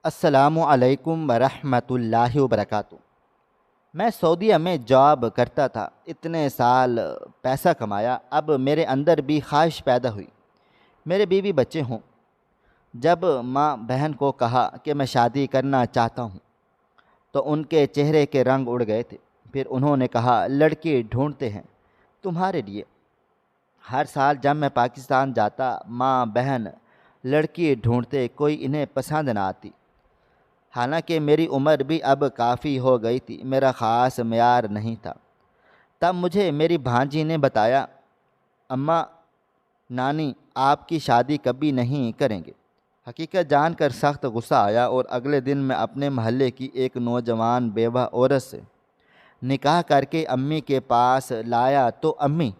السلام علیکم ورحمۃ اللہ وبرکاتہ۔ میں سعودیہ میں جاب کرتا تھا، اتنے سال پیسہ کمایا، اب میرے اندر بھی خواہش پیدا ہوئی میرے بیوی بچے ہوں۔ جب ماں بہن کو کہا کہ میں شادی کرنا چاہتا ہوں تو ان کے چہرے کے رنگ اڑ گئے تھے۔ پھر انہوں نے کہا لڑکی ڈھونڈتے ہیں تمہارے لیے۔ ہر سال جب میں پاکستان جاتا ماں بہن لڑکی ڈھونڈتے، کوئی انہیں پسند نہ آتی۔ حالانکہ میری عمر بھی اب کافی ہو گئی تھی، میرا خاص معیار نہیں تھا۔ تب مجھے میری بھانجی نے بتایا، اماں نانی آپ کی شادی کبھی نہیں کریں گے۔ حقیقت جان کر سخت غصہ آیا اور اگلے دن میں اپنے محلے کی ایک نوجوان بیوہ عورت سے نکاح کر کے امی کے پاس لایا تو امی،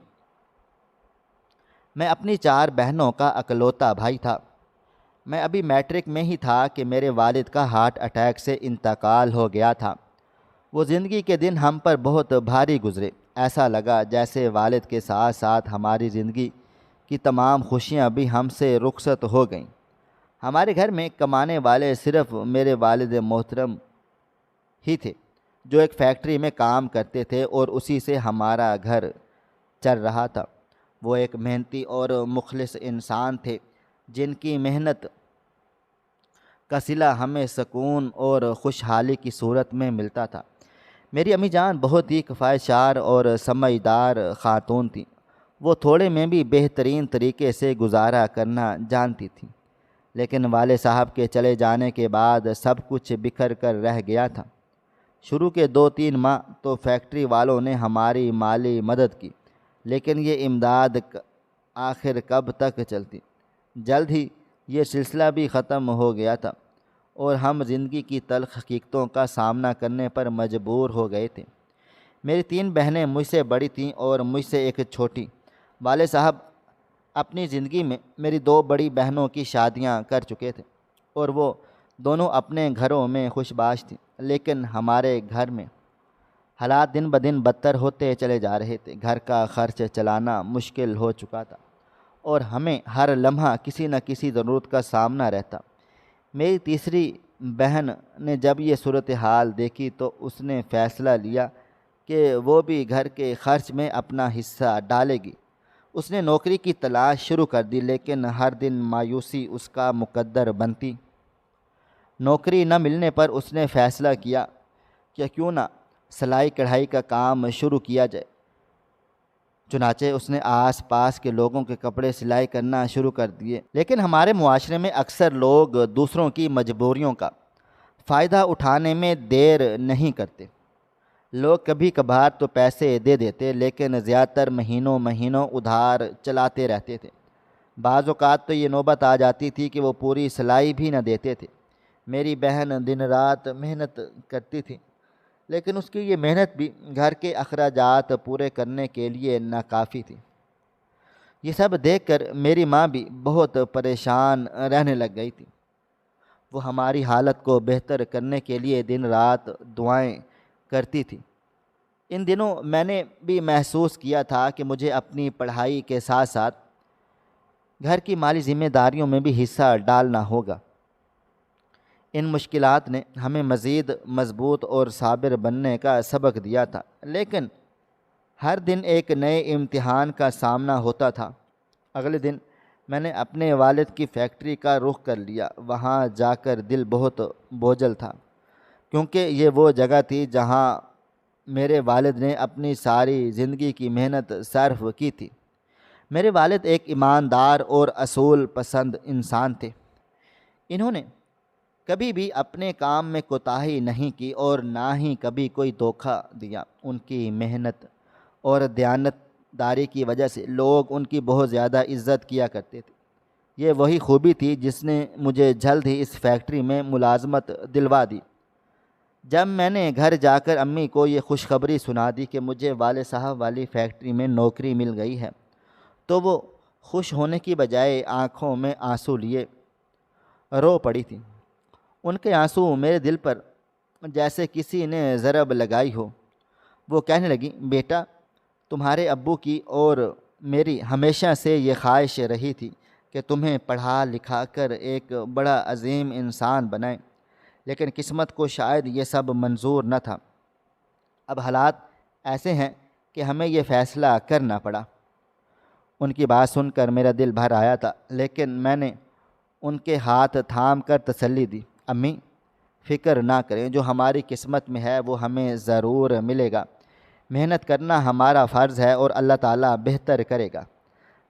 میں اپنی 4 بہنوں کا اکلوتا بھائی تھا۔ میں ابھی میٹرک میں ہی تھا کہ میرے والد کا ہارٹ اٹیک سے انتقال ہو گیا تھا۔ وہ زندگی کے دن ہم پر بہت بھاری گزرے، ایسا لگا جیسے والد کے ساتھ ساتھ ہماری زندگی کی تمام خوشیاں بھی ہم سے رخصت ہو گئیں۔ ہمارے گھر میں کمانے والے صرف میرے والد محترم ہی تھے، جو ایک فیکٹری میں کام کرتے تھے اور اسی سے ہمارا گھر چل رہا تھا۔ وہ ایک محنتی اور مخلص انسان تھے، جن کی محنت کا صلہ ہمیں سکون اور خوشحالی کی صورت میں ملتا تھا۔ میری امی جان بہت ہی کفایتشار اور سمجھدار خاتون تھیں۔ وہ تھوڑے میں بھی بہترین طریقے سے گزارا کرنا جانتی تھیں، لیکن والد صاحب کے چلے جانے کے بعد سب کچھ بکھر کر رہ گیا تھا۔ شروع کے 2-3 ماہ تو فیکٹری والوں نے ہماری مالی مدد کی، لیکن یہ امداد آخر کب تک چلتی؟ جلد ہی یہ سلسلہ بھی ختم ہو گیا تھا اور ہم زندگی کی تلخ حقیقتوں کا سامنا کرنے پر مجبور ہو گئے تھے۔ میری 3 بہنیں مجھ سے بڑی تھیں اور مجھ سے ایک چھوٹی۔ والد صاحب اپنی زندگی میں میری 2 بڑی بہنوں کی شادیاں کر چکے تھے اور وہ دونوں اپنے گھروں میں خوش باش تھیں، لیکن ہمارے گھر میں حالات دن بدن بدتر ہوتے چلے جا رہے تھے۔ گھر کا خرچ چلانا مشکل ہو چکا تھا اور ہمیں ہر لمحہ کسی نہ کسی ضرورت کا سامنا رہتا۔ میری تیسری بہن نے جب یہ صورتحال دیکھی تو اس نے فیصلہ لیا کہ وہ بھی گھر کے خرچ میں اپنا حصہ ڈالے گی۔ اس نے نوکری کی تلاش شروع کر دی، لیکن ہر دن مایوسی اس کا مقدر بنتی۔ نوکری نہ ملنے پر اس نے فیصلہ کیا کہ کیوں نہ سلائی کڑھائی کا کام شروع کیا جائے۔ چنانچہ اس نے آس پاس کے لوگوں کے کپڑے سلائی کرنا شروع کر دیے۔ لیکن ہمارے معاشرے میں اکثر لوگ دوسروں کی مجبوریوں کا فائدہ اٹھانے میں دیر نہیں کرتے۔ لوگ کبھی کبھار تو پیسے دے دیتے، لیکن زیادہ تر مہینوں ادھار چلاتے رہتے تھے۔ بعض اوقات تو یہ نوبت آ جاتی تھی کہ وہ پوری سلائی بھی نہ دیتے تھے۔ میری بہن دن رات محنت کرتی تھی، لیکن اس کی یہ محنت بھی گھر کے اخراجات پورے کرنے کے لیے ناکافی تھی۔ یہ سب دیکھ کر میری ماں بھی بہت پریشان رہنے لگ گئی تھی۔ وہ ہماری حالت کو بہتر کرنے کے لیے دن رات دعائیں کرتی تھی۔ ان دنوں میں نے بھی محسوس کیا تھا کہ مجھے اپنی پڑھائی کے ساتھ ساتھ گھر کی مالی ذمہ داریوں میں بھی حصہ ڈالنا ہوگا۔ ان مشکلات نے ہمیں مزید مضبوط اور صابر بننے کا سبق دیا تھا، لیکن ہر دن ایک نئے امتحان کا سامنا ہوتا تھا۔ اگلے دن میں نے اپنے والد کی فیکٹری کا رخ کر لیا۔ وہاں جا کر دل بہت بوجھل تھا، کیونکہ یہ وہ جگہ تھی جہاں میرے والد نے اپنی ساری زندگی کی محنت صرف کی تھی۔ میرے والد ایک ایماندار اور اصول پسند انسان تھے۔ انہوں نے کبھی بھی اپنے کام میں کوتاہی نہیں کی اور نہ ہی کبھی کوئی دھوکہ دیا۔ ان کی محنت اور دیانت داری کی وجہ سے لوگ ان کی بہت زیادہ عزت کیا کرتے تھے۔ یہ وہی خوبی تھی جس نے مجھے جلد ہی اس فیکٹری میں ملازمت دلوا دی۔ جب میں نے گھر جا کر امی کو یہ خوشخبری سنا دی کہ مجھے والد صاحب والی فیکٹری میں نوکری مل گئی ہے، تو وہ خوش ہونے کی بجائے آنکھوں میں آنسو لیے رو پڑی تھی۔ ان کے آنسو میرے دل پر جیسے کسی نے ضرب لگائی ہو۔ وہ کہنے لگی، بیٹا، تمہارے ابو کی اور میری ہمیشہ سے یہ خواہش رہی تھی کہ تمہیں پڑھا لکھا کر ایک بڑا عظیم انسان بنائیں، لیکن قسمت کو شاید یہ سب منظور نہ تھا۔ اب حالات ایسے ہیں کہ ہمیں یہ فیصلہ کرنا پڑا۔ ان کی بات سن کر میرا دل بھر آیا تھا، لیکن میں نے ان کے ہاتھ تھام کر تسلی دی۔ امی، فکر نہ کریں، جو ہماری قسمت میں ہے وہ ہمیں ضرور ملے گا۔ محنت کرنا ہمارا فرض ہے اور اللہ تعالیٰ بہتر کرے گا۔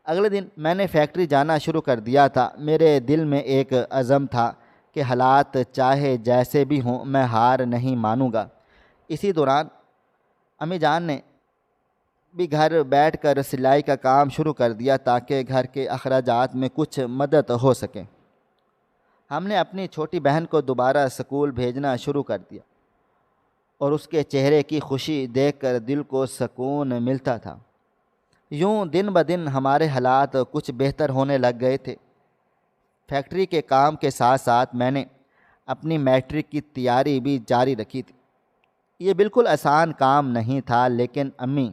اگلے دن میں نے فیکٹری جانا شروع کر دیا تھا۔ میرے دل میں ایک عزم تھا کہ حالات چاہے جیسے بھی ہوں میں ہار نہیں مانوں گا۔ اسی دوران امی جان نے بھی گھر بیٹھ کر سلائی کا کام شروع کر دیا تاکہ گھر کے اخراجات میں کچھ مدد ہو سکے۔ ہم نے اپنی چھوٹی بہن کو دوبارہ اسکول بھیجنا شروع کر دیا اور اس کے چہرے کی خوشی دیکھ کر دل کو سکون ملتا تھا۔ یوں دن بدن ہمارے حالات کچھ بہتر ہونے لگ گئے تھے۔ فیکٹری کے کام کے ساتھ ساتھ میں نے اپنی میٹرک کی تیاری بھی جاری رکھی تھی۔ یہ بالکل آسان کام نہیں تھا، لیکن امی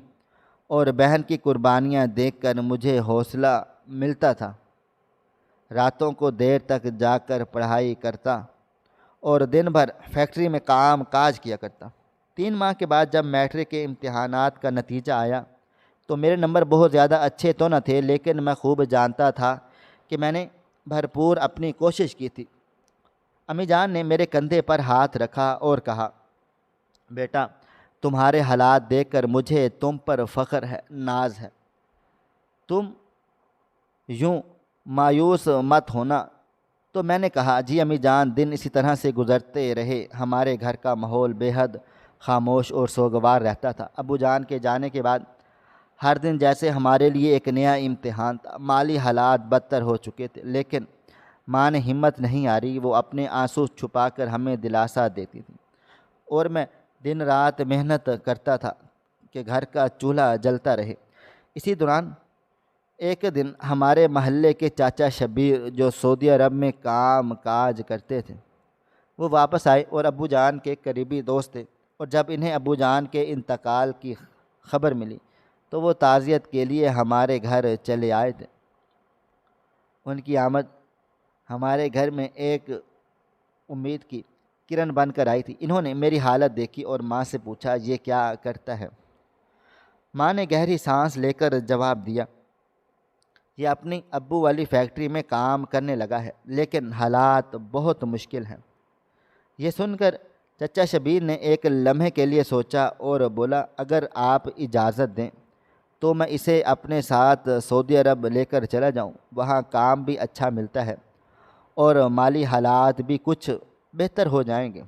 اور بہن کی قربانیاں دیکھ کر مجھے حوصلہ ملتا تھا۔ راتوں کو دیر تک جا کر پڑھائی کرتا اور دن بھر فیکٹری میں کام کاج کیا کرتا۔ 3 ماہ کے بعد جب میٹرک کے امتحانات کا نتیجہ آیا تو میرے نمبر بہت زیادہ اچھے تو نہ تھے، لیکن میں خوب جانتا تھا کہ میں نے بھرپور اپنی کوشش کی تھی۔ امی جان نے میرے کندھے پر ہاتھ رکھا اور کہا، بیٹا، تمہارے حالات دیکھ کر مجھے تم پر فخر ہے، ناز ہے۔ تم یوں مایوس مت ہونا۔ تو میں نے کہا، جی امی جان۔ دن اسی طرح سے گزرتے رہے۔ ہمارے گھر کا ماحول بے حد خاموش اور سوگوار رہتا تھا۔ ابو جان کے جانے کے بعد ہر دن جیسے ہمارے لیے ایک نیا امتحان تھا۔ مالی حالات بدتر ہو چکے تھے، لیکن ماں نے ہمت نہیں ہاری۔ وہ اپنے آنسو چھپا کر ہمیں دلاسا دیتی تھی اور میں دن رات محنت کرتا تھا کہ گھر کا چولہا جلتا رہے۔ اسی دوران ایک دن ہمارے محلے کے چاچا شبیر، جو سعودی عرب میں کام کاج کرتے تھے، وہ واپس آئے اور ابو جان کے قریبی دوست تھے، اور جب انہیں ابو جان کے انتقال کی خبر ملی تو وہ تعزیت کے لیے ہمارے گھر چلے آئے تھے۔ ان کی آمد ہمارے گھر میں ایک امید کی کرن بن کر آئی تھی۔ انہوں نے میری حالت دیکھی اور ماں سے پوچھا، یہ کیا کرتا ہے؟ ماں نے گہری سانس لے کر جواب دیا، یہ اپنی ابو والی فیکٹری میں کام کرنے لگا ہے، لیکن حالات بہت مشکل ہیں۔ یہ سن کر چچا شبیر نے ایک لمحے کے لیے سوچا اور بولا، اگر آپ اجازت دیں تو میں اسے اپنے ساتھ سعودی عرب لے کر چلا جاؤں۔ وہاں کام بھی اچھا ملتا ہے اور مالی حالات بھی کچھ بہتر ہو جائیں گے۔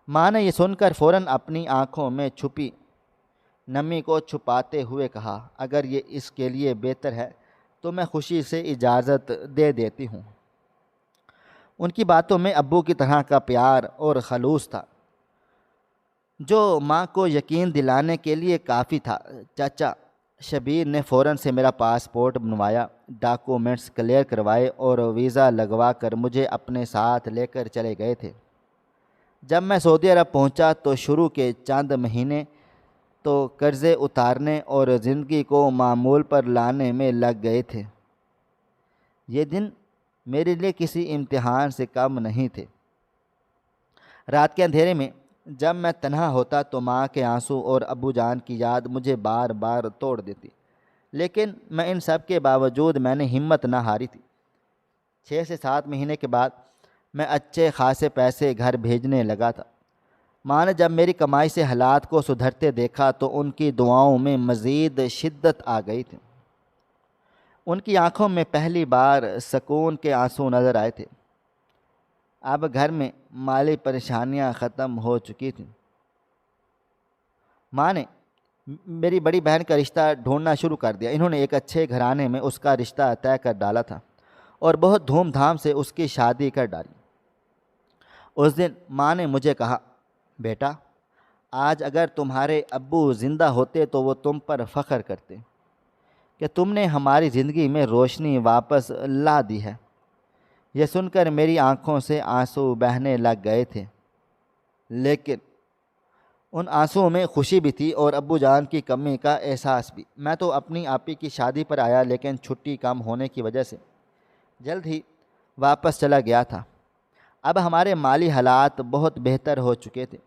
ماں نے یہ سن کر فوراً اپنی آنکھوں میں چھپی نمی کو چھپاتے ہوئے کہا، اگر یہ اس کے لیے بہتر ہے تو میں خوشی سے اجازت دے دیتی ہوں۔ ان کی باتوں میں ابو کی طرح کا پیار اور خلوص تھا، جو ماں کو یقین دلانے کے لیے کافی تھا۔ چاچا شبیر نے فوراً سے میرا پاسپورٹ بنوایا، ڈاکومنٹس کلیئر کروائے اور ویزا لگوا کر مجھے اپنے ساتھ لے کر چلے گئے تھے۔ جب میں سعودی عرب پہنچا تو شروع کے چند مہینے تو قرضے اتارنے اور زندگی کو معمول پر لانے میں لگ گئے تھے۔ یہ دن میرے لیے کسی امتحان سے کم نہیں تھے۔ رات کے اندھیرے میں جب میں تنہا ہوتا تو ماں کے آنسو اور ابو جان کی یاد مجھے بار بار توڑ دیتی، لیکن میں ان سب کے باوجود میں نے ہمت نہ ہاری تھی۔ 6 سے 7 مہینے کے بعد میں اچھے خاصے پیسے گھر بھیجنے لگا تھا۔ ماں نے جب میری کمائی سے حالات کو سدھرتے دیکھا تو ان کی دعاؤں میں مزید شدت آ گئی تھی۔ ان کی آنکھوں میں پہلی بار سکون کے آنسو نظر آئے تھے۔ اب گھر میں مالی پریشانیاں ختم ہو چکی تھیں۔ ماں نے میری بڑی بہن کا رشتہ ڈھونڈنا شروع کر دیا۔ انہوں نے ایک اچھے گھرانے میں اس کا رشتہ طے کر ڈالا تھا اور بہت دھوم دھام سے اس کی شادی کر ڈالی۔ اس دن ماں نے مجھے کہا، بیٹا، آج اگر تمہارے ابو زندہ ہوتے تو وہ تم پر فخر کرتے کہ تم نے ہماری زندگی میں روشنی واپس لا دی ہے۔ یہ سن کر میری آنکھوں سے آنسو بہنے لگ گئے تھے، لیکن ان آنسوؤں میں خوشی بھی تھی اور ابو جان کی کمی کا احساس بھی۔ میں تو اپنی آپی کی شادی پر آیا، لیکن چھٹی کم ہونے کی وجہ سے جلد ہی واپس چلا گیا تھا۔ اب ہمارے مالی حالات بہت بہتر ہو چکے تھے۔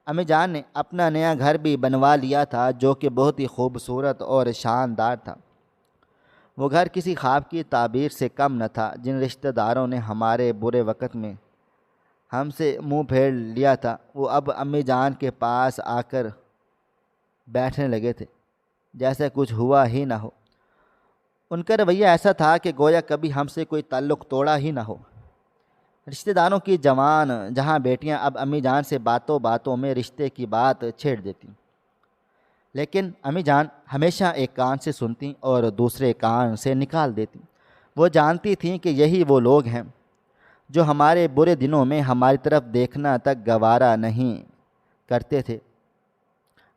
امی جان نے اپنا نیا گھر بھی بنوا لیا تھا جو کہ بہت ہی خوبصورت اور شاندار تھا۔ وہ گھر کسی خواب کی تعبیر سے کم نہ تھا۔ جن رشتہ داروں نے ہمارے برے وقت میں ہم سے منہ پھیر لیا تھا وہ اب امی جان کے پاس آ کر بیٹھنے لگے تھے جیسے کچھ ہوا ہی نہ ہو۔ ان کا رویہ ایسا تھا کہ گویا کبھی ہم سے کوئی تعلق توڑا ہی نہ ہو۔ رشتہ داروں کی جوان جہاں بیٹیاں اب امی جان سے باتوں باتوں میں رشتے کی بات چھیڑ دیتی، لیکن امی جان ہمیشہ ایک کان سے سنتی اور دوسرے کان سے نکال دیتی۔ وہ جانتی تھیں کہ یہی وہ لوگ ہیں جو ہمارے برے دنوں میں ہماری طرف دیکھنا تک گوارا نہیں کرتے تھے۔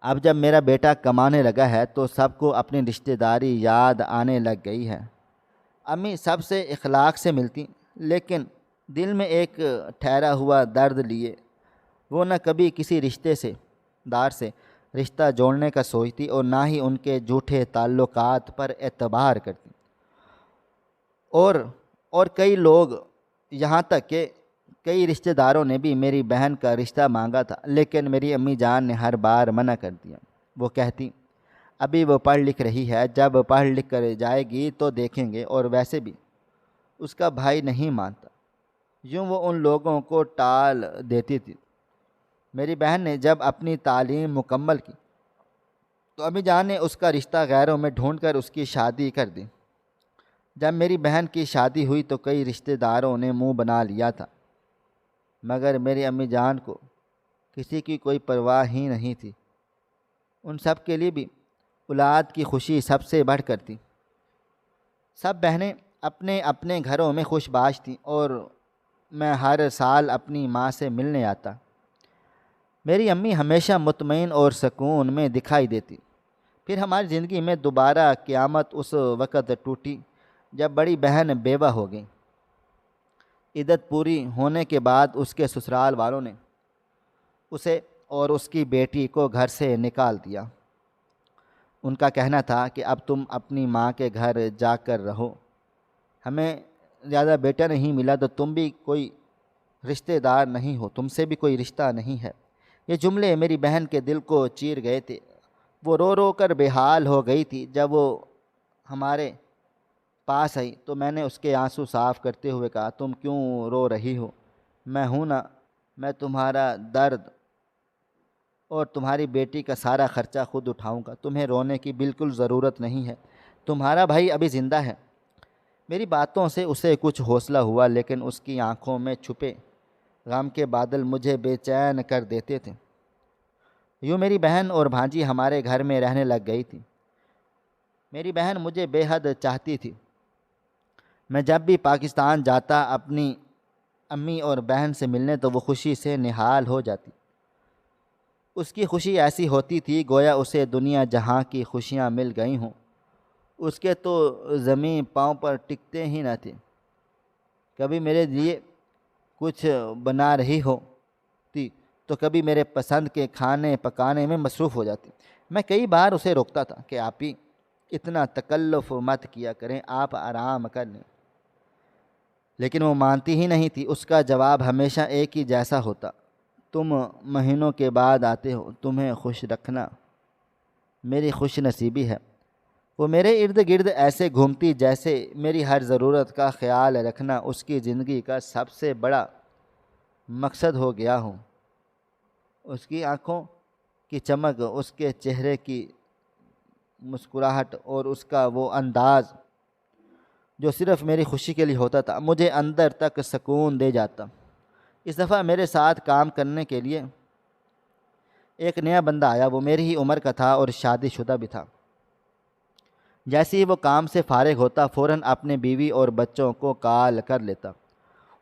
اب جب میرا بیٹا کمانے لگا ہے تو سب کو اپنی رشتہ داری یاد آنے لگ گئی ہے۔ امی سب سے اخلاق سے ملتی، لیکن دل میں ایک ٹھہرا ہوا درد لیے وہ نہ کبھی کسی رشتے سے دار سے رشتہ جوڑنے کا سوچتی اور نہ ہی ان کے جھوٹے تعلقات پر اعتبار کرتی۔ اور کئی لوگ، یہاں تک کہ کئی رشتہ داروں نے بھی میری بہن کا رشتہ مانگا تھا، لیکن میری امی جان نے ہر بار منع کر دیا۔ وہ کہتی ابھی وہ پڑھ لکھ رہی ہے، جب پڑھ لکھ کر جائے گی تو دیکھیں گے، اور ویسے بھی اس کا بھائی نہیں مانتا۔ یوں وہ ان لوگوں کو ٹال دیتی تھی۔ میری بہن نے جب اپنی تعلیم مکمل کی تو امی جان نے اس کا رشتہ غیروں میں ڈھونڈ کر اس کی شادی کر دی۔ جب میری بہن کی شادی ہوئی تو کئی رشتہ داروں نے منہ بنا لیا تھا، مگر میری امی جان کو کسی کی کوئی پرواہ ہی نہیں تھی۔ ان سب کے لیے بھی اولاد کی خوشی سب سے بڑھ کر تھی۔ سب بہنیں اپنے اپنے گھروں میں خوش باش تھیں اور میں ہر سال اپنی ماں سے ملنے آتا۔ میری امی ہمیشہ مطمئن اور سکون میں دکھائی دیتی۔ پھر ہماری زندگی میں دوبارہ قیامت اس وقت ٹوٹی جب بڑی بہن بیوہ ہو گئی۔ عدت پوری ہونے کے بعد اس کے سسرال والوں نے اسے اور اس کی بیٹی کو گھر سے نکال دیا۔ ان کا کہنا تھا کہ اب تم اپنی ماں کے گھر جا کر رہو، ہمیں زیادہ بیٹا نہیں ملا تو تم بھی کوئی رشتہ دار نہیں ہو، تم سے بھی کوئی رشتہ نہیں ہے۔ یہ جملے میری بہن کے دل کو چیر گئے تھے۔ وہ رو رو کر بے حال ہو گئی تھی۔ جب وہ ہمارے پاس آئی تو میں نے اس کے آنسو صاف کرتے ہوئے کہا تم کیوں رو رہی ہو؟ میں ہوں نا، میں تمہارا درد اور تمہاری بیٹی کا سارا خرچہ خود اٹھاؤں گا، تمہیں رونے کی بالکل ضرورت نہیں ہے، تمہارا بھائی ابھی زندہ ہے۔ میری باتوں سے اسے کچھ حوصلہ ہوا، لیکن اس کی آنکھوں میں چھپے غم کے بادل مجھے بے چین کر دیتے تھے۔ یوں میری بہن اور بھانجی ہمارے گھر میں رہنے لگ گئی تھی۔ میری بہن مجھے بے حد چاہتی تھی۔ میں جب بھی پاکستان جاتا اپنی امی اور بہن سے ملنے تو وہ خوشی سے نہال ہو جاتی۔ اس کی خوشی ایسی ہوتی تھی گویا اسے دنیا جہاں کی خوشیاں مل گئی ہوں۔ اس کے تو زمین پاؤں پر ٹکتے ہی نہ تھے۔ کبھی میرے لیے کچھ بنا رہی ہوتی تو کبھی میرے پسند کے کھانے پکانے میں مصروف ہو جاتی۔ میں کئی بار اسے روکتا تھا کہ آپ ہی اتنا تکلف مت کیا کریں، آپ آرام کر لیں، لیکن وہ مانتی ہی نہیں تھی۔ اس کا جواب ہمیشہ ایک ہی جیسا ہوتا، تم مہینوں کے بعد آتے ہو، تمہیں خوش رکھنا میری خوش نصیبی ہے۔ وہ میرے ارد گرد ایسے گھومتی جیسے میری ہر ضرورت کا خیال رکھنا اس کی زندگی کا سب سے بڑا مقصد ہو گیا ہوں۔ اس کی آنکھوں کی چمک، اس کے چہرے کی مسکراہٹ اور اس کا وہ انداز جو صرف میری خوشی کے لیے ہوتا تھا مجھے اندر تک سکون دے جاتا۔ اس دفعہ میرے ساتھ کام کرنے کے لیے ایک نیا بندہ آیا۔ وہ میری ہی عمر کا تھا اور شادی شدہ بھی تھا۔ جیسے ہی وہ کام سے فارغ ہوتا فوراً اپنے بیوی اور بچوں کو کال کر لیتا۔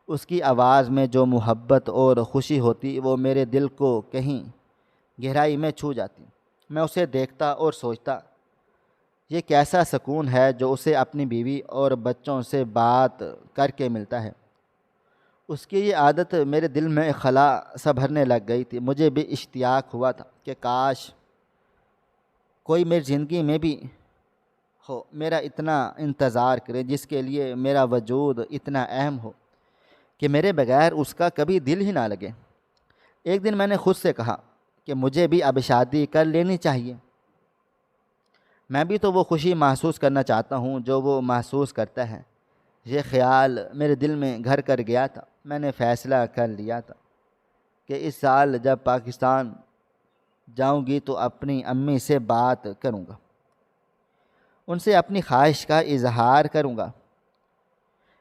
اس کی آواز میں جو محبت اور خوشی ہوتی وہ میرے دل کو کہیں گہرائی میں چھو جاتی۔ میں اسے دیکھتا اور سوچتا یہ کیسا سکون ہے جو اسے اپنی بیوی اور بچوں سے بات کر کے ملتا ہے۔ اس کی یہ عادت میرے دل میں خلا سا بھرنے لگ گئی تھی۔ مجھے بھی اشتیاق ہوا تھا کہ کاش کوئی میری زندگی میں بھی ہو، میرا اتنا انتظار کرے، جس کے لیے میرا وجود اتنا اہم ہو کہ میرے بغیر اس کا کبھی دل ہی نہ لگے۔ ایک دن میں نے خود سے کہا کہ مجھے بھی اب شادی کر لینی چاہیے۔ میں بھی تو وہ خوشی محسوس کرنا چاہتا ہوں جو وہ محسوس کرتا ہے۔ یہ خیال میرے دل میں گھر کر گیا تھا۔ میں نے فیصلہ کر لیا تھا کہ اس سال جب پاکستان جاؤں گی تو اپنی امی سے بات کروں گا، ان سے اپنی خواہش کا اظہار کروں گا۔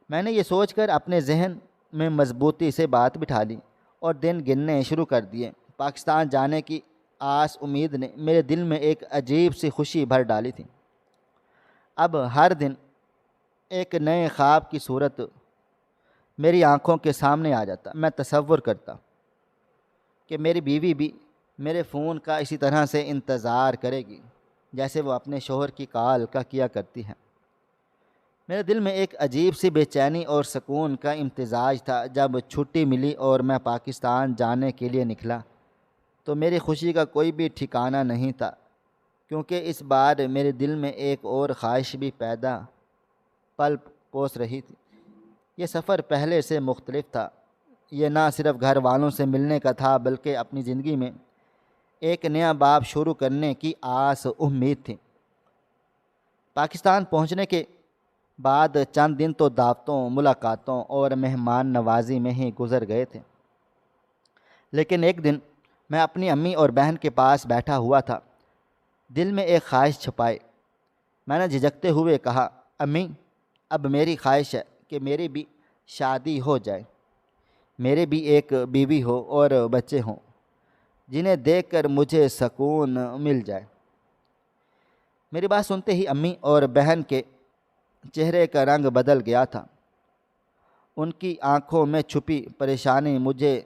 میں نے یہ سوچ کر اپنے ذہن میں مضبوطی سے بات بٹھا لی اور دن گننے شروع کر دیے۔ پاکستان جانے کی آس امید نے میرے دل میں ایک عجیب سی خوشی بھر ڈالی تھی۔ اب ہر دن ایک نئے خواب کی صورت میری آنکھوں کے سامنے آ جاتا۔ میں تصور کرتا کہ میری بیوی بھی میرے فون کا اسی طرح سے انتظار کرے گی جیسے وہ اپنے شوہر کی کال کا کیا کرتی ہے۔ میرے دل میں ایک عجیب سی بے چینی اور سکون کا امتزاج تھا۔ جب چھٹی ملی اور میں پاکستان جانے کے لیے نکلا تو میری خوشی کا کوئی بھی ٹھکانہ نہیں تھا، کیونکہ اس بار میرے دل میں ایک اور خواہش بھی پیدا پل پوس رہی تھی۔ یہ سفر پہلے سے مختلف تھا۔ یہ نہ صرف گھر والوں سے ملنے کا تھا بلکہ اپنی زندگی میں ایک نیا باب شروع کرنے کی آس امید تھی۔ پاکستان پہنچنے کے بعد چند دن تو دعوتوں، ملاقاتوں اور مہمان نوازی میں ہی گزر گئے تھے، لیکن ایک دن میں اپنی امی اور بہن کے پاس بیٹھا ہوا تھا، دل میں ایک خواہش چھپائے۔ میں نے جھجکتے ہوئے کہا، امی، اب میری خواہش ہے کہ میری بھی شادی ہو جائے، میرے بھی ایک بیوی ہو اور بچے ہوں جنہیں دیکھ کر مجھے سکون مل جائے۔ میری بات سنتے ہی امی اور بہن کے چہرے کا رنگ بدل گیا تھا۔ ان کی آنکھوں میں چھپی پریشانی مجھے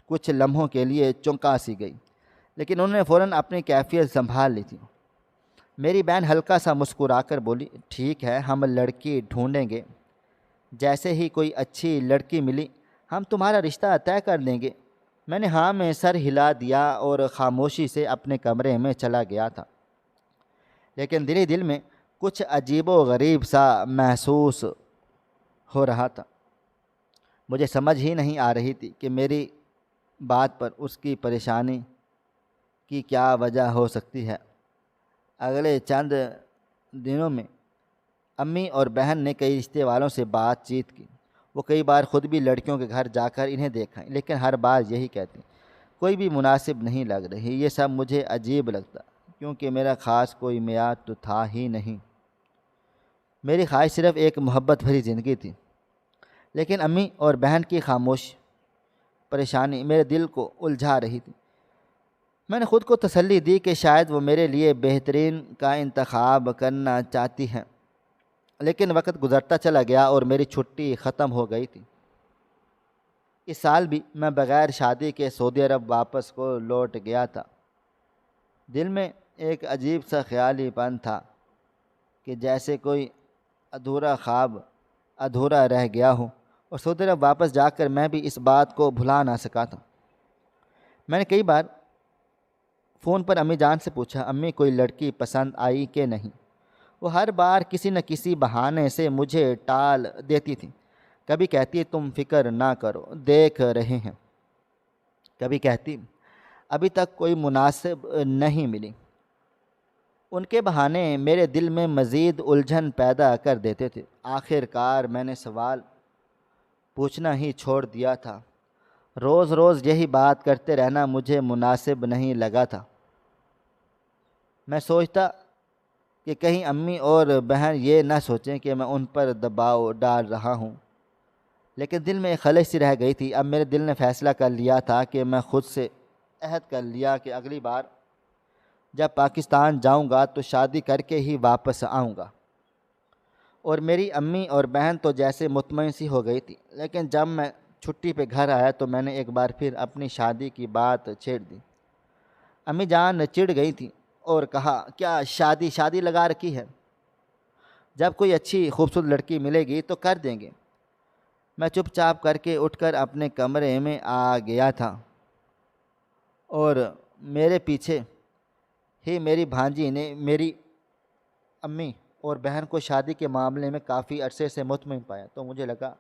کچھ لمحوں کے لیے چونکا سی گئی، لیکن انہوں نے فوراً اپنی کیفیت سنبھال لی تھی۔ میری بہن ہلکا سا مسکرا کر بولی، ٹھیک ہے، ہم لڑکی ڈھونڈیں گے، جیسے ہی کوئی اچھی لڑکی ملی ہم تمہارا رشتہ طے کر دیں گے۔ میں نے ہاں میں سر ہلا دیا اور خاموشی سے اپنے کمرے میں چلا گیا تھا، لیکن دل ہی دل میں کچھ عجیب و غریب سا محسوس ہو رہا تھا۔ مجھے سمجھ ہی نہیں آ رہی تھی کہ میری بات پر اس کی پریشانی کی کیا وجہ ہو سکتی ہے۔ اگلے چند دنوں میں امی اور بہن نے کئی رشتے والوں سے بات چیت کی۔ وہ کئی بار خود بھی لڑکیوں کے گھر جا کر انہیں دیکھا، لیکن ہر بار یہی کہتی، کوئی بھی مناسب نہیں لگ رہی۔ یہ سب مجھے عجیب لگتا کیونکہ میرا خاص کوئی معیار تو تھا ہی نہیں۔ میری خواہش صرف ایک محبت بھری زندگی تھی، لیکن امی اور بہن کی خاموش پریشانی میرے دل کو الجھا رہی تھی۔ میں نے خود کو تسلی دی کہ شاید وہ میرے لیے بہترین کا انتخاب کرنا چاہتی ہیں، لیکن وقت گزرتا چلا گیا اور میری چھٹی ختم ہو گئی تھی۔ اس سال بھی میں بغیر شادی کے سعودی عرب واپس کو لوٹ گیا تھا۔ دل میں ایک عجیب سا خیالی پن تھا کہ جیسے کوئی ادھورا خواب ادھورا رہ گیا ہو، اور سعودی عرب واپس جا کر میں بھی اس بات کو بھلا نہ سکا تھا۔ میں نے کئی بار فون پر امی جان سے پوچھا، امی کوئی لڑکی پسند آئی کہ نہیں؟ وہ ہر بار کسی نہ کسی بہانے سے مجھے ٹال دیتی تھی۔ کبھی کہتی تم فکر نہ کرو، دیکھ رہے ہیں، کبھی کہتی ابھی تک کوئی مناسب نہیں ملی۔ ان کے بہانے میرے دل میں مزید الجھن پیدا کر دیتے تھے۔ آخر کار میں نے سوال پوچھنا ہی چھوڑ دیا تھا۔ روز روز یہی بات کرتے رہنا مجھے مناسب نہیں لگا تھا۔ میں سوچتا کہ کہیں امی اور بہن یہ نہ سوچیں کہ میں ان پر دباؤ ڈال رہا ہوں، لیکن دل میں ایک خلش سی رہ گئی تھی۔ اب میرے دل نے فیصلہ کر لیا تھا کہ میں خود سے عہد کر لیا کہ اگلی بار جب پاکستان جاؤں گا تو شادی کر کے ہی واپس آؤں گا۔ اور میری امی اور بہن تو جیسے مطمئن سی ہو گئی تھی، لیکن جب میں چھٹی پہ گھر آیا تو میں نے ایک بار پھر اپنی شادی کی بات چھیڑ دی۔ امی جان چڑ گئی تھی اور کہا، کیا شادی لگا رکھی ہے؟ جب کوئی اچھی خوبصورت لڑکی ملے گی تو کر دیں گے۔ میں چپ چاپ کر کے اٹھ کر اپنے کمرے میں آ گیا تھا، اور میرے پیچھے ہی میری بھانجی نے میری امی اور بہن کو شادی کے معاملے میں کافی عرصے سے مطمئن پایا، تو مجھے لگا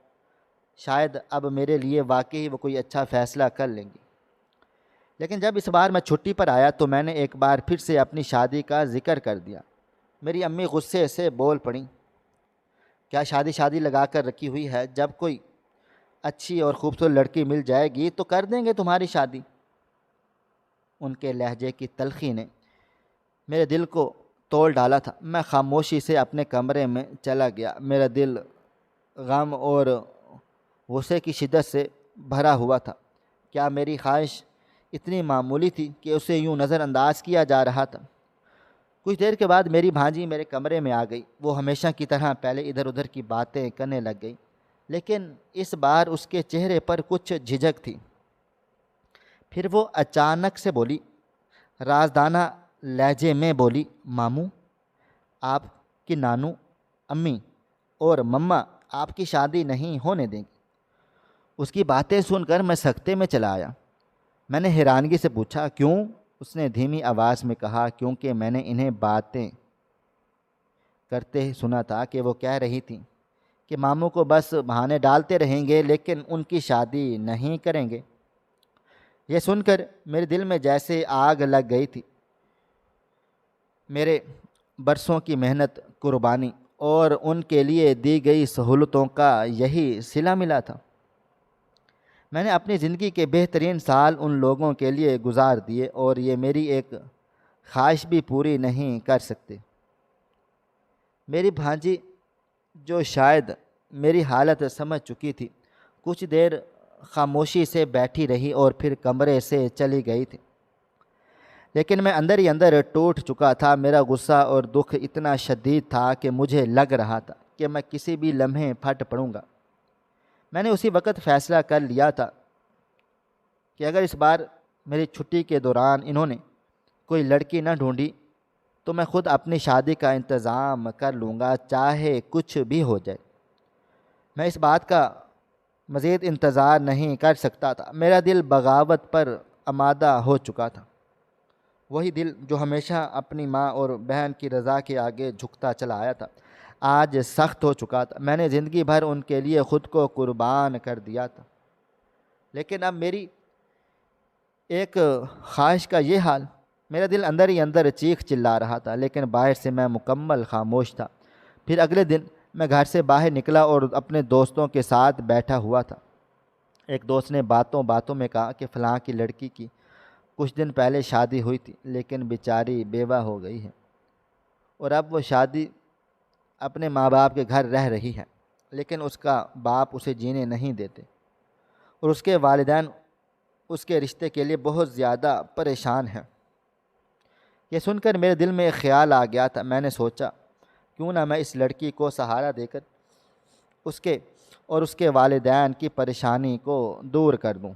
شاید اب میرے لیے واقعی وہ کوئی اچھا فیصلہ کر لیں گی۔ لیکن جب اس بار میں چھٹی پر آیا تو میں نے ایک بار پھر سے اپنی شادی کا ذکر کر دیا۔ میری امی غصے سے بول پڑیں، کیا شادی لگا کر رکھی ہوئی ہے؟ جب کوئی اچھی اور خوبصورت لڑکی مل جائے گی تو کر دیں گے تمہاری شادی۔ ان کے لہجے کی تلخی نے میرے دل کو توڑ ڈالا تھا۔ میں خاموشی سے اپنے کمرے میں چلا گیا۔ میرا دل غم اور غصے کی شدت سے بھرا ہوا تھا۔ کیا میری خواہش اتنی معمولی تھی کہ اسے یوں نظر انداز کیا جا رہا تھا؟ کچھ دیر کے بعد میری بھانجی میرے کمرے میں آ گئی۔ وہ ہمیشہ کی طرح پہلے ادھر ادھر کی باتیں کرنے لگ گئی، لیکن اس بار اس کے چہرے پر کچھ جھجک تھی۔ پھر وہ اچانک سے بولی، رازدانہ لہجے میں بولی، ماموں، آپ کی نانو، امی اور مما آپ کی شادی نہیں ہونے دیں گی۔ اس کی باتیں سن کر میں سکتے میں چلا آیا۔ میں نے حیرانگی سے پوچھا، کیوں؟ اس نے دھیمی آواز میں کہا، کیونکہ میں نے انہیں باتیں کرتے سنا تھا کہ وہ کہہ رہی تھیں کہ ماموں کو بس بہانے ڈالتے رہیں گے لیکن ان کی شادی نہیں کریں گے۔ یہ سن کر میرے دل میں جیسے آگ لگ گئی تھی۔ میرے برسوں کی محنت، قربانی اور ان کے لیے دی گئی سہولتوں کا یہی صلہ ملا تھا۔ میں نے اپنی زندگی کے بہترین سال ان لوگوں کے لیے گزار دیے اور یہ میری ایک خواہش بھی پوری نہیں کر سکتے۔ میری بھانجی، جو شاید میری حالت سمجھ چکی تھی، کچھ دیر خاموشی سے بیٹھی رہی اور پھر کمرے سے چلی گئی تھی۔ لیکن میں اندر ہی اندر ٹوٹ چکا تھا۔ میرا غصہ اور دکھ اتنا شدید تھا کہ مجھے لگ رہا تھا کہ میں کسی بھی لمحے پھٹ پڑوں گا۔ میں نے اسی وقت فیصلہ کر لیا تھا کہ اگر اس بار میری چھٹی کے دوران انہوں نے کوئی لڑکی نہ ڈھونڈی تو میں خود اپنی شادی کا انتظام کر لوں گا، چاہے کچھ بھی ہو جائے۔ میں اس بات کا مزید انتظار نہیں کر سکتا تھا۔ میرا دل بغاوت پر آمادہ ہو چکا تھا، وہی دل جو ہمیشہ اپنی ماں اور بہن کی رضا کے آگے جھکتا چلا آیا تھا، آج سخت ہو چکا تھا۔ میں نے زندگی بھر ان کے لیے خود کو قربان کر دیا تھا، لیکن اب میری ایک خواہش کا یہ حال۔ میرا دل اندر ہی اندر چیخ چلا رہا تھا، لیکن باہر سے میں مکمل خاموش تھا۔ پھر اگلے دن میں گھر سے باہر نکلا اور اپنے دوستوں کے ساتھ بیٹھا ہوا تھا۔ ایک دوست نے باتوں باتوں میں کہا کہ فلاں کی لڑکی کی کچھ دن پہلے شادی ہوئی تھی، لیکن بیچاری بیوہ ہو گئی ہے اور اب وہ شادی اپنے ماں باپ کے گھر رہ رہی ہے، لیکن اس کا باپ اسے جینے نہیں دیتے اور اس کے والدین اس کے رشتے کے لیے بہت زیادہ پریشان ہیں۔ یہ سن کر میرے دل میں ایک خیال آ گیا تھا۔ میں نے سوچا، کیوں نہ میں اس لڑکی کو سہارا دے کر اس کے والدین کی پریشانی کو دور کر دوں۔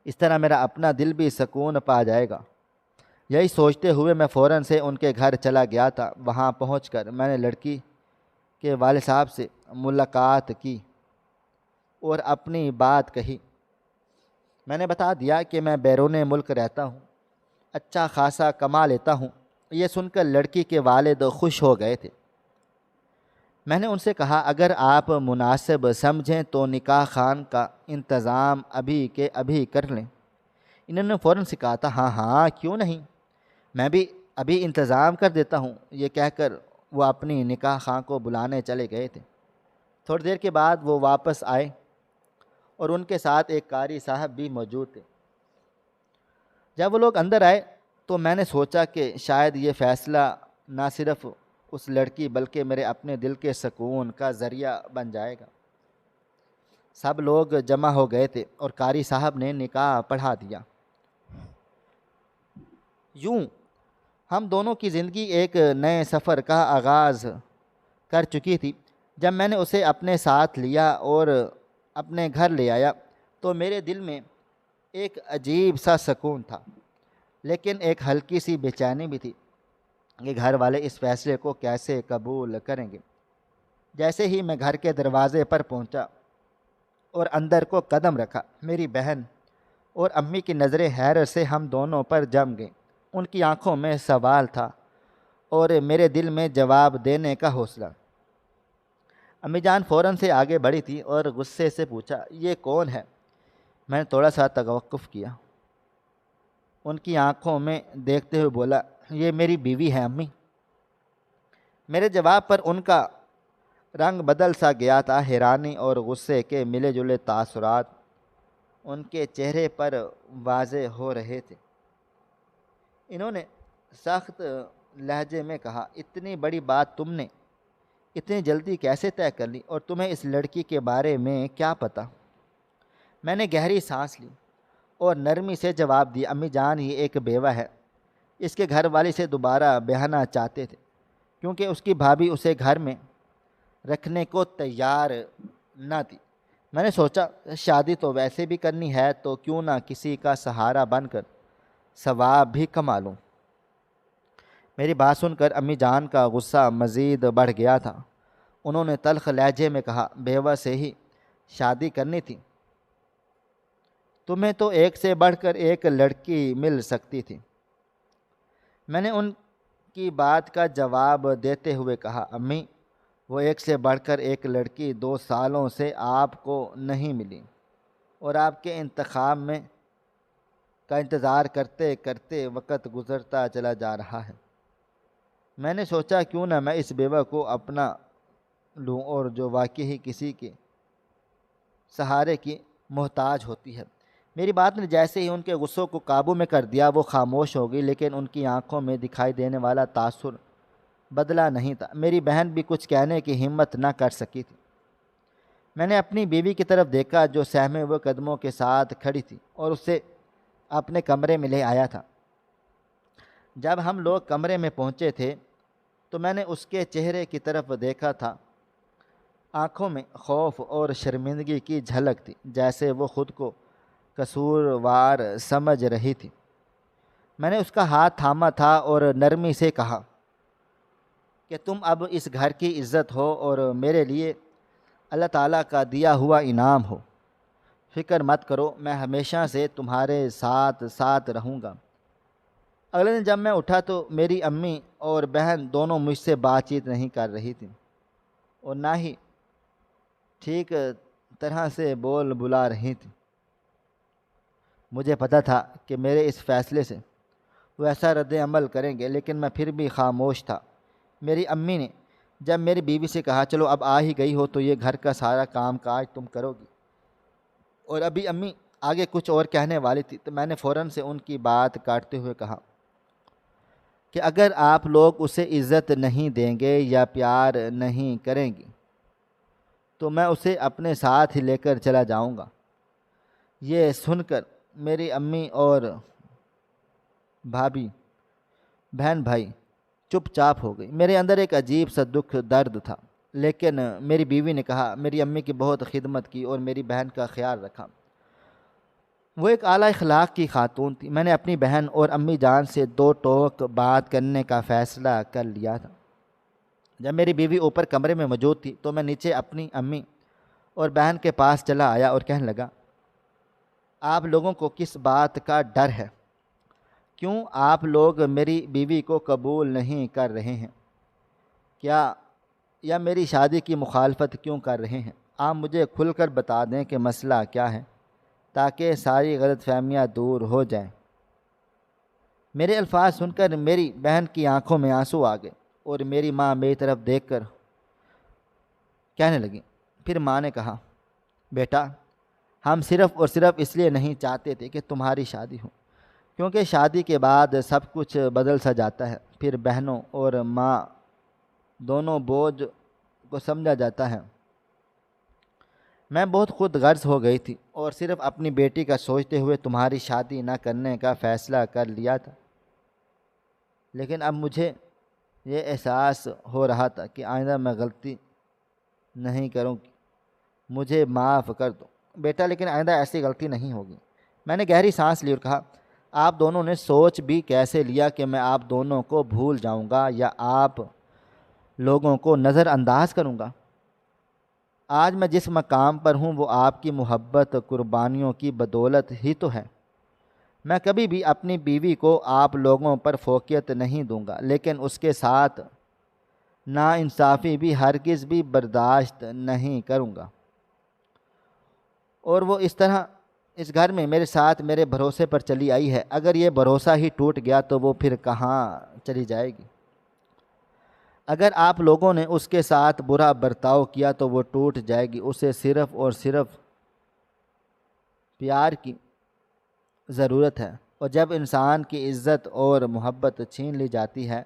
اس طرح میرا اپنا دل بھی سکون پا جائے گا۔ یہی سوچتے ہوئے میں فوراً سے ان کے گھر چلا گیا تھا۔ وہاں پہنچ کر میں نے لڑکی کے والد صاحب سے ملاقات کی اور اپنی بات کہی۔ میں نے بتا دیا کہ میں بیرون ملک رہتا ہوں، اچھا خاصا کما لیتا ہوں۔ یہ سن کر لڑکی کے والد خوش ہو گئے تھے۔ میں نے ان سے کہا، اگر آپ مناسب سمجھیں تو نکاح خان کا انتظام ابھی کے ابھی کر لیں۔ انہوں نے فوراً سے کہا تھا، ہاں ہاں کیوں نہیں، میں بھی ابھی انتظام کر دیتا ہوں۔ یہ کہہ کر وہ اپنی نکاح خان کو بلانے چلے گئے تھے۔ تھوڑی دیر کے بعد وہ واپس آئے اور ان کے ساتھ ایک قاری صاحب بھی موجود تھے۔ جب وہ لوگ اندر آئے تو میں نے سوچا کہ شاید یہ فیصلہ نہ صرف اس لڑکی بلکہ میرے اپنے دل کے سکون کا ذریعہ بن جائے گا۔ سب لوگ جمع ہو گئے تھے اور قاری صاحب نے نکاح پڑھا دیا۔ یوں ہم دونوں کی زندگی ایک نئے سفر کا آغاز کر چکی تھی۔ جب میں نے اسے اپنے ساتھ لیا اور اپنے گھر لے آیا تو میرے دل میں ایک عجیب سا سکون تھا، لیکن ایک ہلکی سی بے چینی بھی تھی کہ گھر والے اس فیصلے کو کیسے قبول کریں گے۔ جیسے ہی میں گھر کے دروازے پر پہنچا اور اندر کو قدم رکھا، میری بہن اور امی کی نظریں حیرت سے ہم دونوں پر جم گئیں۔ ان کی آنکھوں میں سوال تھا اور میرے دل میں جواب دینے کا حوصلہ۔ امی جان فوراً سے آگے بڑھی تھی اور غصے سے پوچھا، یہ کون ہے؟ میں نے تھوڑا سا توقف کیا، ان کی آنکھوں میں دیکھتے ہوئے بولا، یہ میری بیوی ہے امی۔ میرے جواب پر ان کا رنگ بدل سا گیا تھا، حیرانی اور غصے کے ملے جلے تاثرات ان کے چہرے پر واضح ہو رہے تھے۔ انہوں نے سخت لہجے میں کہا، اتنی بڑی بات تم نے اتنی جلدی کیسے طے کر لی، اور تمہیں اس لڑکی کے بارے میں کیا پتہ؟ میں نے گہری سانس لی اور نرمی سے جواب دیا، امی جان یہ ایک بیوہ ہے، اس کے گھر والی سے دوبارہ بیاہنا چاہتے تھے کیونکہ اس کی بھابھی اسے گھر میں رکھنے کو تیار نہ تھی۔ میں نے سوچا شادی تو ویسے بھی کرنی ہے تو کیوں نہ کسی کا سہارا بن کر ثواب بھی کما لوں۔ میری بات سن کر امی جان کا غصہ مزید بڑھ گیا تھا۔ انہوں نے تلخ لہجے میں کہا، بیوہ سے ہی شادی کرنی تھی، تمہیں تو ایک سے بڑھ کر ایک لڑکی مل سکتی تھی۔ میں نے ان کی بات کا جواب دیتے ہوئے کہا، امی وہ ایک سے بڑھ کر ایک لڑکی 2 سالوں سے آپ کو نہیں ملی اور آپ کے انتخاب میں کا انتظار کرتے کرتے وقت گزرتا چلا جا رہا ہے۔ میں نے سوچا کیوں نہ میں اس بیوہ کو اپنا لوں اور جو واقعی کسی کے سہارے کی محتاج ہوتی ہے۔ میری بات نے جیسے ہی ان کے غصوں کو قابو میں کر دیا، وہ خاموش ہو گئی، لیکن ان کی آنکھوں میں دکھائی دینے والا تاثر بدلا نہیں تھا۔ میری بہن بھی کچھ کہنے کی ہمت نہ کر سکی تھی۔ میں نے اپنی بیوی کی طرف دیکھا جو سہمے ہوئے قدموں کے ساتھ کھڑی تھی اور اسے اپنے کمرے میں لے آیا تھا۔ جب ہم لوگ کمرے میں پہنچے تھے تو میں نے اس کے چہرے کی طرف دیکھا تھا، آنکھوں میں خوف اور شرمندگی کی جھلک تھی، جیسے وہ خود کو قصوروار سمجھ رہی تھی۔ میں نے اس کا ہاتھ تھاما تھا اور نرمی سے کہا کہ تم اب اس گھر کی عزت ہو اور میرے لیے اللہ تعالیٰ کا دیا ہوا انعام ہو۔ فکر مت کرو، میں ہمیشہ سے تمہارے ساتھ ساتھ رہوں گا۔ اگلے دن جب میں اٹھا تو میری امی اور بہن دونوں مجھ سے بات چیت نہیں کر رہی تھیں اور نہ ہی ٹھیک طرح سے بول بلا رہی تھیں۔ مجھے پتہ تھا کہ میرے اس فیصلے سے وہ ایسا رد عمل کریں گے، لیکن میں پھر بھی خاموش تھا۔ میری امی نے جب میری بیوی سے کہا، چلو اب آ ہی گئی ہو تو یہ گھر کا سارا کام کاج تم کرو گی، اور ابھی امی آگے کچھ اور کہنے والی تھی تو میں نے فوراً سے ان کی بات کاٹتے ہوئے کہا کہ اگر آپ لوگ اسے عزت نہیں دیں گے یا پیار نہیں کریں گی تو میں اسے اپنے ساتھ ہی لے کر چلا جاؤں گا۔ یہ سن کر میری امی اور بھابھی بہن بھائی چپ چاپ ہو گئی۔ میرے اندر ایک عجیب سا دکھ درد تھا، لیکن میری بیوی نے کہا، میری امی کی بہت خدمت کی اور میری بہن کا خیال رکھا، وہ ایک اعلیٰ اخلاق کی خاتون تھی۔ میں نے اپنی بہن اور امی جان سے 2 ٹوک بات کرنے کا فیصلہ کر لیا تھا۔ جب میری بیوی اوپر کمرے میں موجود تھی تو میں نیچے اپنی امی اور بہن کے پاس چلا آیا اور کہنے لگا، آپ لوگوں کو کس بات کا ڈر ہے؟ کیوں آپ لوگ میری بیوی کو قبول نہیں کر رہے ہیں؟ یا میری شادی کی مخالفت کیوں کر رہے ہیں؟ آپ مجھے کھل کر بتا دیں کہ مسئلہ کیا ہے تاکہ ساری غلط فہمیاں دور ہو جائیں۔ میرے الفاظ سن کر میری بہن کی آنکھوں میں آنسو آ گئے اور میری ماں میری طرف دیکھ کر کہنے لگی۔ پھر ماں نے کہا، بیٹا ہم صرف اور صرف اس لیے نہیں چاہتے تھے کہ تمہاری شادی ہو، کیونکہ شادی کے بعد سب کچھ بدل سا جاتا ہے، پھر بہنوں اور ماں دونوں بوجھ کو سمجھا جاتا ہے۔ میں بہت خود غرض ہو گئی تھی اور صرف اپنی بیٹی کا سوچتے ہوئے تمہاری شادی نہ کرنے کا فیصلہ کر لیا تھا، لیکن اب مجھے یہ احساس ہو رہا تھا کہ آئندہ میں غلطی نہیں کروں گی، مجھے معاف کر دو بیٹا، لیکن آئندہ ایسی غلطی نہیں ہوگی۔ میں نے گہری سانس لی اور کہا، آپ دونوں نے سوچ بھی کیسے لیا کہ میں آپ دونوں کو بھول جاؤں گا یا آپ لوگوں کو نظر انداز کروں گا؟ آج میں جس مقام پر ہوں وہ آپ کی محبت قربانیوں کی بدولت ہی تو ہے۔ میں کبھی بھی اپنی بیوی کو آپ لوگوں پر فوقیت نہیں دوں گا، لیکن اس کے ساتھ ناانصافی بھی ہرگز بھی برداشت نہیں کروں گا۔ اور وہ اس طرح اس گھر میں میرے ساتھ میرے بھروسے پر چلی آئی ہے، اگر یہ بھروسہ ہی ٹوٹ گیا تو وہ پھر کہاں چلی جائے گی؟ اگر آپ لوگوں نے اس کے ساتھ برا برتاؤ کیا تو وہ ٹوٹ جائے گی۔ اسے صرف اور صرف پیار کی ضرورت ہے، اور جب انسان کی عزت اور محبت چھین لی جاتی ہے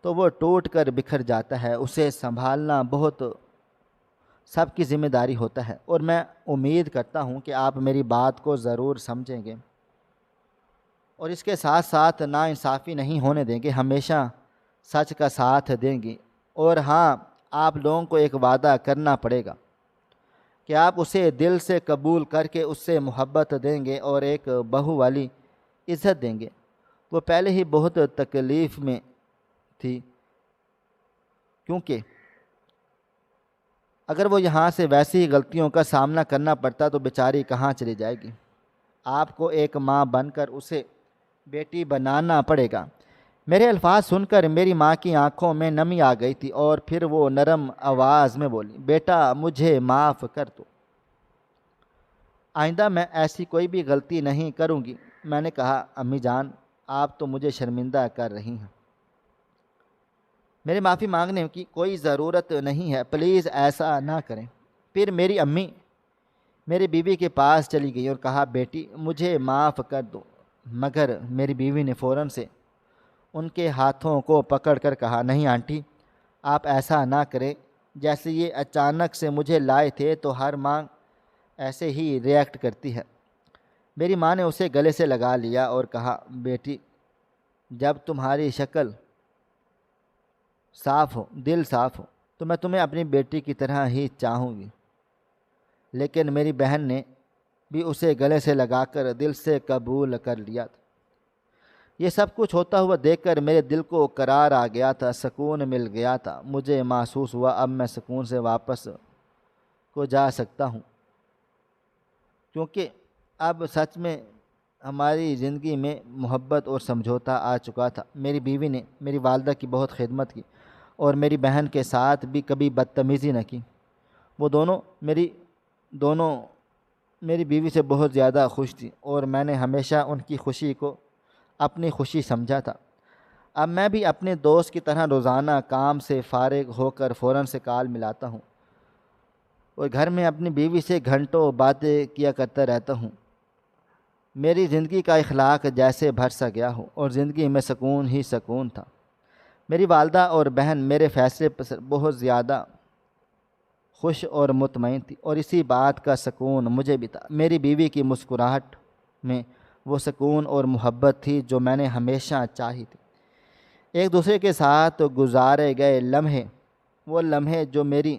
تو وہ ٹوٹ کر بکھر جاتا ہے۔ اسے سنبھالنا بہت سب کی ذمہ داری ہوتا ہے، اور میں امید کرتا ہوں کہ آپ میری بات کو ضرور سمجھیں گے اور اس کے ساتھ ساتھ ناانصافی نہیں ہونے دیں گے، ہمیشہ سچ کا ساتھ دیں گی۔ اور ہاں، آپ لوگوں کو ایک وعدہ کرنا پڑے گا کہ آپ اسے دل سے قبول کر کے اس سے محبت دیں گے اور ایک بہو والی عزت دیں گے۔ وہ پہلے ہی بہت تکلیف میں تھی، کیونکہ اگر وہ یہاں سے ویسی غلطیوں کا سامنا کرنا پڑتا تو بیچاری کہاں چلی جائے گی۔ آپ کو ایک ماں بن کر اسے بیٹی بنانا پڑے گا۔ میرے الفاظ سن کر میری ماں کی آنکھوں میں نمی آ گئی تھی اور پھر وہ نرم آواز میں بولی، بیٹا مجھے معاف کر دو، آئندہ میں ایسی کوئی بھی غلطی نہیں کروں گی۔ میں نے کہا، امی جان آپ تو مجھے شرمندہ کر رہی ہیں، میرے معافی مانگنے کی کوئی ضرورت نہیں ہے، پلیز ایسا نہ کریں۔ پھر میری امی میری بیوی کے پاس چلی گئی اور کہا، بیٹی مجھے معاف کر دو، مگر میری بیوی نے فوراً سے ان کے ہاتھوں کو پکڑ کر کہا، نہیں آنٹی آپ ایسا نہ کریں، جیسے یہ اچانک سے مجھے لائے تھے تو ہر ماں ایسے ہی ریئیکٹ کرتی ہے۔ میری ماں نے اسے گلے سے لگا لیا اور کہا، بیٹی جب تمہاری شکل صاف ہو، دل صاف ہو تو میں تمہیں اپنی بیٹی کی طرح ہی چاہوں گی۔ لیکن میری بہن نے بھی اسے گلے سے لگا کر دل سے قبول کر لیا تھا۔ یہ سب کچھ ہوتا ہوا دیکھ کر میرے دل کو قرار آ گیا تھا، سکون مل گیا تھا۔ مجھے محسوس ہوا اب میں سکون سے واپس کو جا سکتا ہوں، کیونکہ اب سچ میں ہماری زندگی میں محبت اور سمجھوتا آ چکا تھا۔ میری بیوی نے میری والدہ کی بہت خدمت کی اور میری بہن کے ساتھ بھی کبھی بدتمیزی نہ کی۔ وہ دونوں میری بیوی سے بہت زیادہ خوش تھی اور میں نے ہمیشہ ان کی خوشی کو اپنی خوشی سمجھا تھا۔ اب میں بھی اپنے دوست کی طرح روزانہ کام سے فارغ ہو کر فوراً سے کال ملاتا ہوں اور گھر میں اپنی بیوی سے گھنٹوں باتیں کیا کرتا رہتا ہوں۔ میری زندگی کا اخلاق جیسے بھر سا گیا ہو اور زندگی میں سکون ہی سکون تھا۔ میری والدہ اور بہن میرے فیصلے پر بہت زیادہ خوش اور مطمئن تھی، اور اسی بات کا سکون مجھے بھی تھا۔ میری بیوی کی مسکراہٹ میں وہ سکون اور محبت تھی جو میں نے ہمیشہ چاہی تھی۔ ایک دوسرے کے ساتھ گزارے گئے لمحے، وہ لمحے جو میری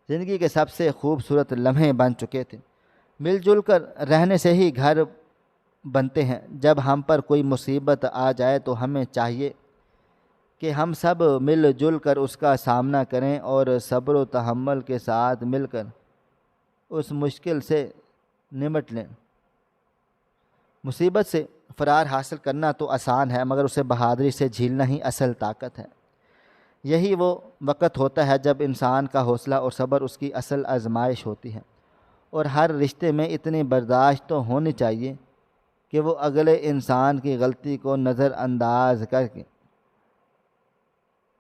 زندگی کے سب سے خوبصورت لمحے بن چکے تھے۔ مل جل کر رہنے سے ہی گھر بنتے ہیں۔ جب ہم پر کوئی مصیبت آ جائے تو ہمیں چاہیے کہ ہم سب مل جل کر اس کا سامنا کریں اور صبر و تحمل کے ساتھ مل کر اس مشکل سے نمٹ لیں۔ مصیبت سے فرار حاصل کرنا تو آسان ہے، مگر اسے بہادری سے جھیلنا ہی اصل طاقت ہے۔ یہی وہ وقت ہوتا ہے جب انسان کا حوصلہ اور صبر اس کی اصل آزمائش ہوتی ہے، اور ہر رشتے میں اتنی برداشت تو ہونی چاہیے کہ وہ اگلے انسان کی غلطی کو نظر انداز کر کے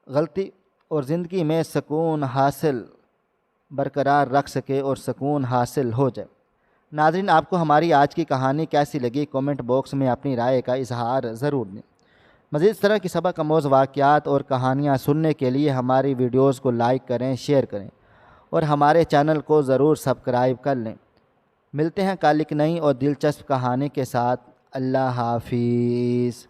غلطی اور زندگی میں سکون حاصل برقرار رکھ سکے اور سکون حاصل ہو جائے۔ ناظرین، آپ کو ہماری آج کی کہانی کیسی لگی؟ کومنٹ باکس میں اپنی رائے کا اظہار ضرور دیں۔ مزید اس طرح کی سبق آموز واقعات اور کہانیاں سننے کے لیے ہماری ویڈیوز کو لائک کریں، شیئر کریں اور ہمارے چینل کو ضرور سبسکرائب کر لیں۔ ملتے ہیں کل ایک نئی اور دلچسپ کہانی کے ساتھ۔ اللہ حافظ۔